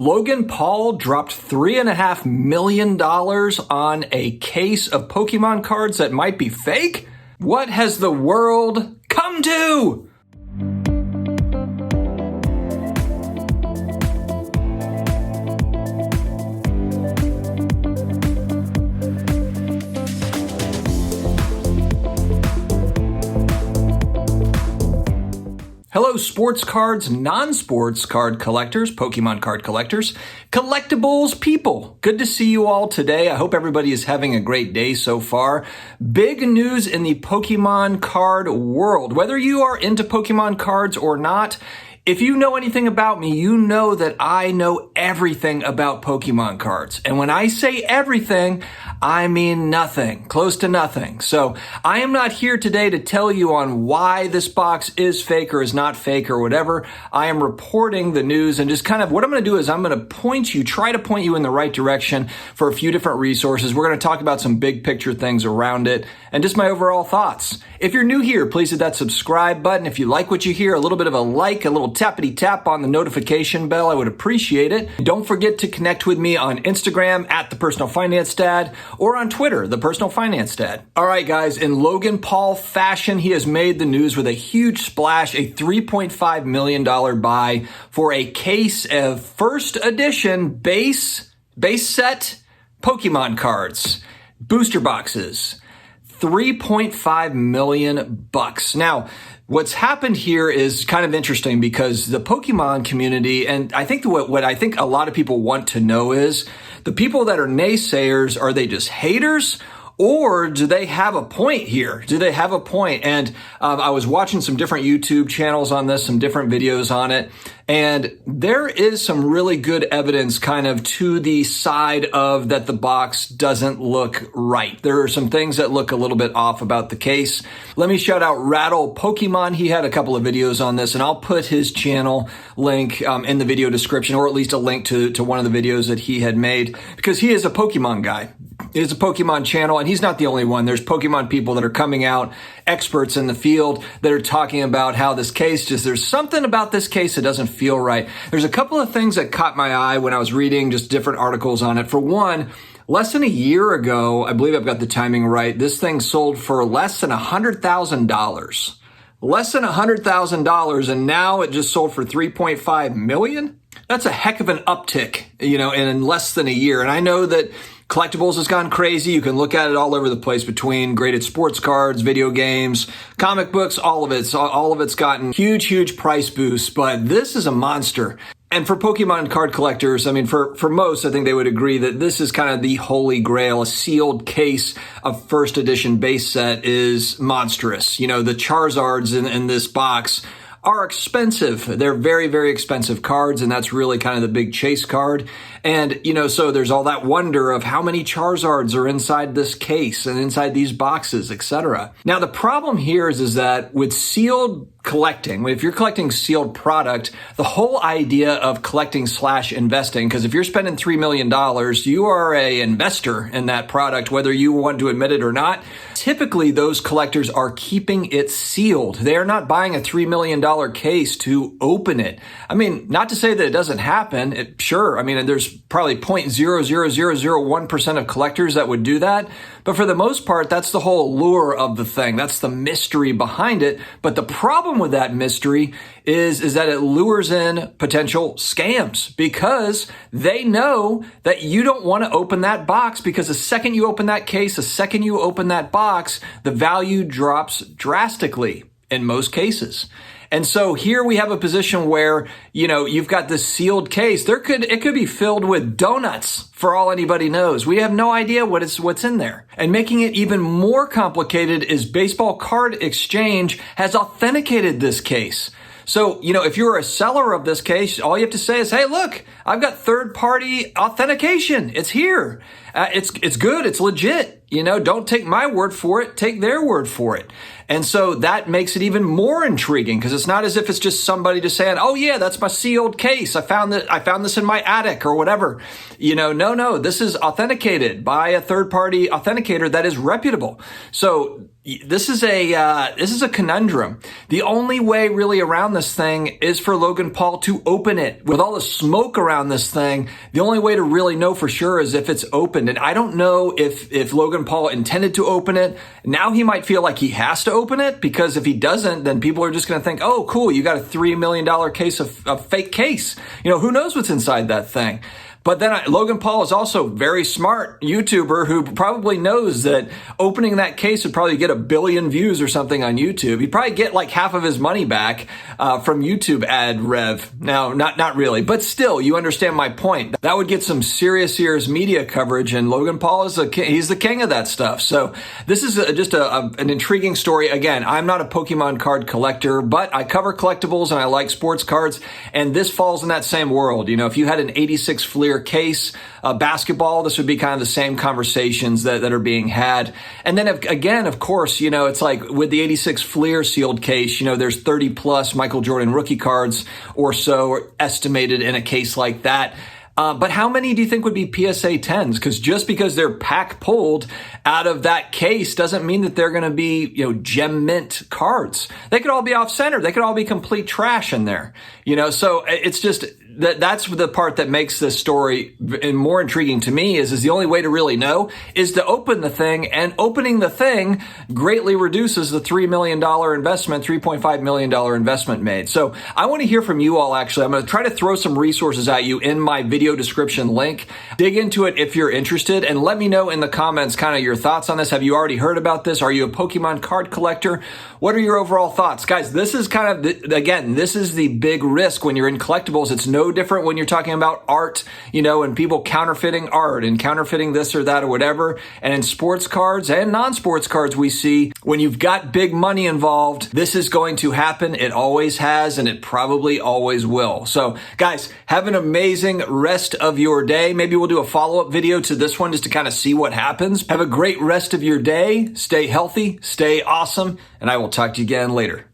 Logan Paul dropped $3.5 million on a case of Pokemon cards that might be fake? What has the world come to? Hello, sports cards, non-sports card collectors, Pokemon card collectors, collectibles people. Good to see you all today. I hope everybody is having a great day so far. Big news in the Pokemon card world. Whether you are into Pokemon cards or not, if you know anything about me, you know that I know everything about Pokemon cards. And when I say everything, I mean nothing, close to nothing. So I am not here today to tell you on why this box is fake or is not fake or whatever. I am reporting the news and just kind of what I'm going to do is I'm going to try to point you in the right direction for a few different resources. We're going to talk about some big picture things around it and just my overall thoughts. If you're new here, please hit that subscribe button. If you like what you hear, a little bit of a like, a little tappity tap on the notification bell, I would appreciate it. Don't forget to connect with me on Instagram at The Personal Finance Dad or on Twitter, The Personal Finance Dad. All right, guys, in Logan Paul fashion, he has made the news with a huge splash, a $3.5 million buy for a case of first edition base set Pokemon cards, booster boxes. $3.5 million bucks. Now, what's happened here is kind of interesting because the Pokemon community, and I think what I think a lot of people want to know is the people that are naysayers, are they just haters? Or do they have a point here? Do they have a point? And I was watching some different YouTube channels on this, some different videos on it. And there is some really good evidence kind of to the side of that the box doesn't look right. There are some things that look a little bit off about the case. Let me shout out Rattle Pokemon. He had a couple of videos on this, and I'll put his channel link in the video description, or at least a link to one of the videos that he had made, because he is a Pokemon guy. It is a Pokemon channel, and he's not the only one. There's Pokemon people that are coming out, experts in the field, that are talking about how this case, there's something about this case that doesn't feel right. There's a couple of things that caught my eye when I was reading just different articles on it. For one, less than a year ago, I believe I've got the timing right, this thing sold for less than $100,000. Less than $100,000, and now it just sold for $3.5 million? That's a heck of an uptick, in less than a year. And I know that Collectibles has gone crazy. You can look at it all over the place between graded sports cards, video games, comic books, all of it's gotten huge price boosts, but this is a monster. And for Pokemon card collectors, I mean, for most, I think they would agree that this is kind of the holy grail. A sealed case of first edition base set is monstrous. The Charizards in this box are expensive. They're very expensive cards, and that's really kind of the big chase card. And, so there's all that wonder of how many Charizards are inside this case and inside these boxes, etc. Now, the problem here is that with sealed collecting, if you're collecting sealed product, the whole idea of collecting / investing, because if you're spending $3 million, you are an investor in that product, whether you want to admit it or not. Typically, those collectors are keeping it sealed. They are not buying a $3 million case to open it. I mean, not to say that it doesn't happen. Sure. I mean, there's probably 0.00001% of collectors that would do that. But for the most part, that's the whole lure of the thing. That's the mystery behind it. But the problem with that mystery is that it lures in potential scams, because they know that you don't want to open that box, because the second you open that case, the second you open that box, the value drops drastically in most cases. And so here we have a position where, you've got this sealed case. It could be filled with donuts for all anybody knows. We have no idea what's in there. And making it even more complicated is Baseball Card Exchange has authenticated this case. So, if you're a seller of this case, all you have to say is, hey, look, I've got third-party authentication. It's here. It's good. It's legit. Don't take my word for it. Take their word for it. And so that makes it even more intriguing because it's not as if it's just somebody just saying, oh yeah, that's my sealed case. I found this in my attic or whatever. No, this is authenticated by a third-party authenticator that is reputable. So this is a conundrum. The only way really around this thing is for Logan Paul to open it. With all the smoke around this thing, the only way to really know for sure is if it's opened. And I don't know if Logan Paul intended to open it. Now he might feel like he has to open it because if he doesn't, then people are just going to think, oh, cool, you got a $3 million case of fake case. Who knows what's inside that thing? But then Logan Paul is also a very smart YouTuber who probably knows that opening that case would probably get 1 billion views or something on YouTube. He'd probably get like half of his money back from YouTube ad rev. Now, not really, but still, you understand my point. That would get some serious media coverage, and Logan Paul he's the king of that stuff. So this is just an intriguing story. Again, I'm not a Pokemon card collector, but I cover collectibles and I like sports cards, and this falls in that same world. If you had an 86 Fleer case, basketball, this would be kind of the same conversations that are being had. And then again, of course, it's like with the 86 Fleer sealed case, there's 30 plus Michael Jordan rookie cards or so estimated in a case like that. But how many do you think would be PSA 10s? Because just because they're pack pulled out of that case doesn't mean that they're going to be, gem mint cards. They could all be off center. They could all be complete trash in there. So it's just that's the part that makes this story more intriguing to me is the only way to really know is to open the thing, and opening the thing greatly reduces the $3 million investment, $3.5 million investment made. So I want to hear from you all. Actually, I'm going to try to throw some resources at you in my video description link. Dig into it if you're interested, and let me know in the comments kind of your thoughts on this. Have you already heard about this? Are you a Pokemon card collector? What are your overall thoughts? Guys, this is kind of, this is the big risk when you're in collectibles. It's no different when you're talking about art, and people counterfeiting art and counterfeiting this or that or whatever. And in sports cards and non-sports cards, we see when you've got big money involved, this is going to happen. It always has, and it probably always will. So guys, have an amazing rest of your day. Maybe we'll do a follow-up video to this one just to kind of see what happens. Have a great rest of your day. Stay healthy, stay awesome, and I will talk to you again later.